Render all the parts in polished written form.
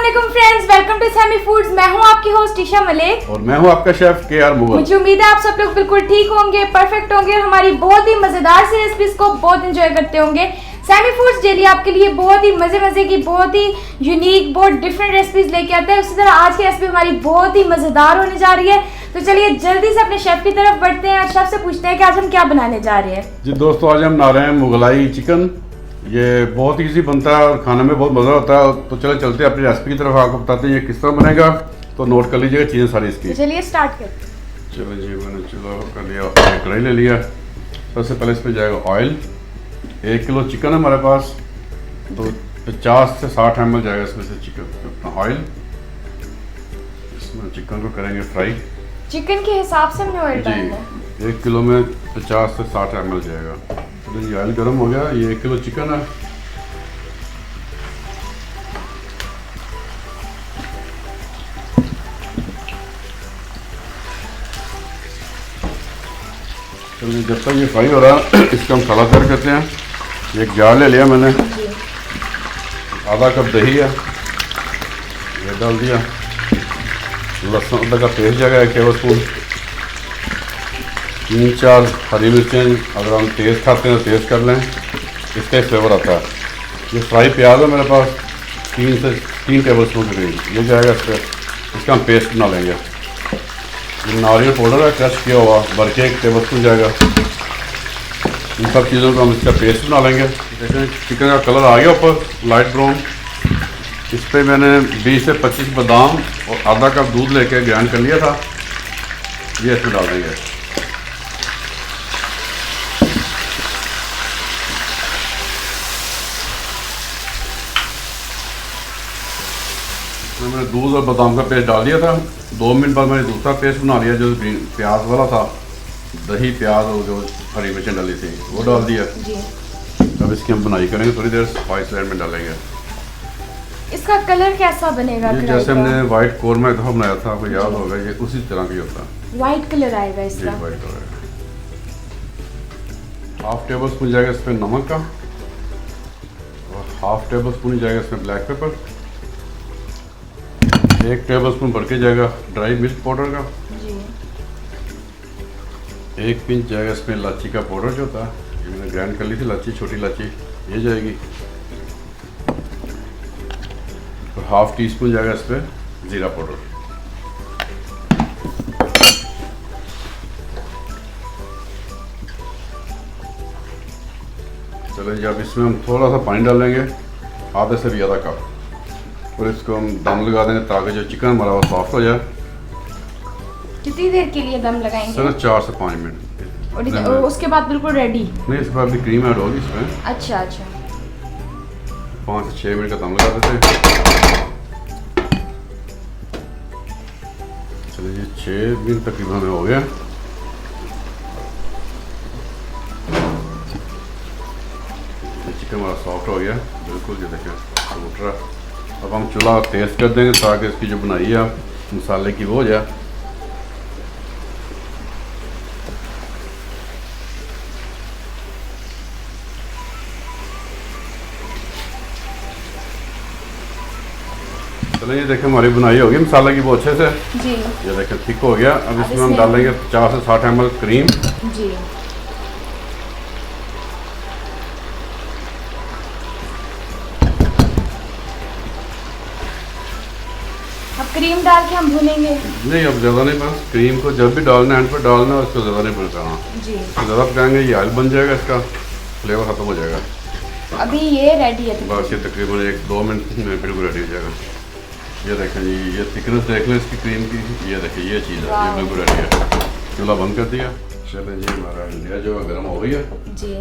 अस्सलामुअलैकुम friends, welcome to Sammy foods. मैं हूं आपकी होस्ट ईशा मलिक और मैं हूं आपका शेफ के.आर. मुगल। मुझे उम्मीद है आप सब लोग बिल्कुल ठीक होंगे, परफेक्ट होंगे और हमारी बहुत ही मजेदार सी रेसिपीज को बहुत एंजॉय करते होंगे। सैमी फूड्स डेली आपके लिए बहुत ही मजे की, बहुत ही यूनिक, बहुत डिफरेंट रेसिपीज लेके आता है। उसी तरह आज की रेसिपी हमारी बहुत ही मजेदार होने जा रही है। तो चलिए जल्दी से अपने शेफ की तरफ बढ़ते हैं और शेफ से पूछते हैं कि आज हम क्या बनाने जा रहे हैं। जी दोस्तों, आज हम बना रहे हैं मुगलाई चिकन। ये बहुत इजी बनता है और खाने में बहुत मज़ा होता है। तो चले चलते हैं अपनी रेसिपी की तरफ, आपको बताते हैं ये किस तरह बनेगा। तो नोट कर लीजिएगा चीज़ें सारी इसकी। तो चलिए स्टार्ट करते हैं। चलो जी, मैंने चलो कर लिया, एक कढ़ाई ले लिया। सबसे पहले इसमें जाएगा ऑयल। 1 किलो चिकन है हमारे पास, तो 50 से 60 ml जाएगा इसमें से चिकन अपना ऑयल। इसमें चिकन को करेंगे फ्राई। चिकन के हिसाब से हमने ऑयल डालना है। जी, 1 किलो में 50 से 60 ml जाएगा। तो ये ऑयल गर्म हो गया। ये 1 किलो चिकन है। चलिए जब तक ये फ्राई हो रहा है इसका हम मसाला तैयार करते हैं। एक जार ले लिया मैंने, आधा कप दही है, ये डाल दिया। लहसुन अदरक का पेस्ट जाएगा 1 टेबल स्पून। 3-4 हरी मिर्चें, अगर हम तेज़ खाते हैं तो तेज़ कर लें, इसका ही फ्लेवर आता है। ये फ्राई प्याज है मेरे पास 3 टेबल स्पून के करीब, ये जाएगा इस पर। इसका हम पेस्ट बना लेंगे। ये नारियल पाउडर है क्रश किया हुआ, भर के 1 टेबल स्पून जाएगा। इन सब चीज़ों को हम इसका पेस्ट बना लेंगे। देखें चिकन का कलर आ गया ऊपर लाइट ब्राउन। इस पर मैंने 20 से 25 बादाम और आधा कप दूध लेके ग्राइंड कर लिया था, ये इसमें डाल देंगे। मैंने दूध और बादाम का पेस्ट डाल दिया था। 2 मिनट बाद मैंने दूसरा पेस्ट बना लिया जो प्याज वाला था। दही, प्याज और जो हरी मिर्चें डाली थी वो डाल दिया। अब इसकी हम बुनाई करेंगे थोड़ी देर, स्पाइस में डालेंगे। इसका कलर कैसा बनेगा? ये जैसे हमने वाइट कोरमा एक दफ़ा बनाया था, आपको याद होगा, ये उसी तरह का ही होता है। वाइट कलर आएगा इसका। जी वाइट कलर। 1/2 टेबल स्पून जाएगा इसमें नमक का, और 1/2 टेबल स्पून जाएगा इसमें ब्लैक पेपर। 1 टेबल स्पून भर के जाएगा ड्राई मिर्च पाउडर का। जी। 1 पिंच जाएगा इसमें इलायची का पाउडर जो होता है, ये मैंने ग्राइंड कर ली थी इलायची, छोटी इलायची, ये जाएगी। तो 1/2 टीस्पून जाएगा इस पर ज़ीरा पाउडर। चलो जी, अब इसमें हम थोड़ा सा पानी डालेंगे, आधे से भी ज़्यादा कप, और इसको हम दम लगा देंगे ताकि जो चिकन हमारा वो सॉफ्ट हो जाए। कितनी देर के लिए दम लगाएंगे? सर 4 से 5 मिनट। और उसके बाद बिल्कुल रेडी? नहीं, इस पर अभी क्रीम ऐड होगी इसमें। अच्छा अच्छा। 5 से 6 मिनट का दम लगा देते हैं। चलिए 6 मिनट तकरीबन हमें हो गया। चिकन हमारा सॉफ्ट हो गया बिल्कुल, ये देखें उठ रहा। अब हम चूल्हा तेज़ कर देंगे ताकि इसकी जो बनाई है मसाले की वो हो जाए। चलिए ये देखें हमारी बुनाई होगी मसाले की वो अच्छे से। जी। ये देखें थिक हो गया। अब इसमें हम डालेंगे 50 से 60 ml क्रीम। जी। अब क्रीम डाल के हम भूनेंगे? नहीं, अब ज़्यादा नहीं, बस क्रीम को जब भी डालना है एंड पर डालना है, उसको ज़्यादा नहीं पकाना। जी। ज़्यादा पकाएंगे ये ऑयल बन जाएगा, इसका फ्लेवर ख़त्म हो जाएगा। अभी ये रेडी है? बस ये तकरीबन 1-2 मिनट में बिल्कुल रेडी हो जाएगा। ये देखें जी, ये थिकनेस देख लें इसकी क्रीम की। ये देखिए ये चीज़ है, ये बिल्कुल रेडी है। चूल्हा बंद कर दिया। चलें जी, हमारा इंडिया जो है गर्म हो गई है। जी।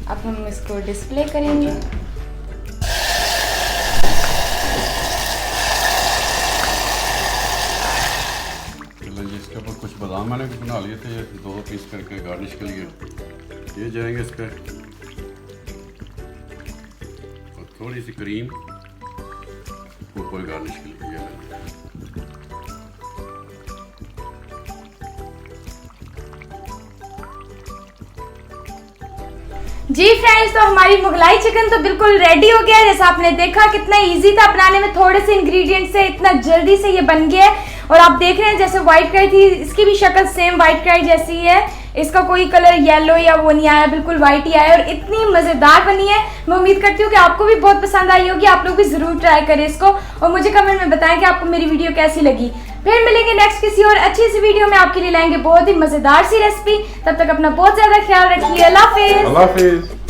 अब हम इसको डिस्प्ले करेंगे। चलें जी, इसके ऊपर कुछ बादाम मैंने बना लिए थे, ये 2 पीस करके गार्निश के लिए ये जाएंगे इस पर। और थोड़ी सी क्रीम ऊपर गार्निश के लिए। जी फ्रेंड्स, तो हमारी मुगलाई चिकन तो बिल्कुल रेडी हो गया है। जैसा आपने देखा कितना इजी था बनाने में, थोड़े से इंग्रेडिएंट से इतना जल्दी से ये बन गया है। और आप देख रहे हैं जैसे व्हाइट कढ़ाई थी, इसकी भी शक्ल सेम व्हाइट कढ़ाई जैसी है। इसका कोई कलर येलो या वो नहीं आया, बिल्कुल व्हाइट ही आया और इतनी मजेदार बनी है। मैं उम्मीद करती हूँ कि आपको भी बहुत पसंद आई होगी। आप लोग भी जरूर ट्राई करें इसको और मुझे कमेंट में बताएं कि आपको मेरी वीडियो कैसी लगी। फिर मिलेंगे नेक्स्ट किसी और अच्छी सी वीडियो में, आपके लिए लाएंगे बहुत ही मजेदार सी रेसिपी। तब तक अपना बहुत ज्यादा ख्याल रखिए। अल्लाह हाफिज। अल्लाह हाफिज।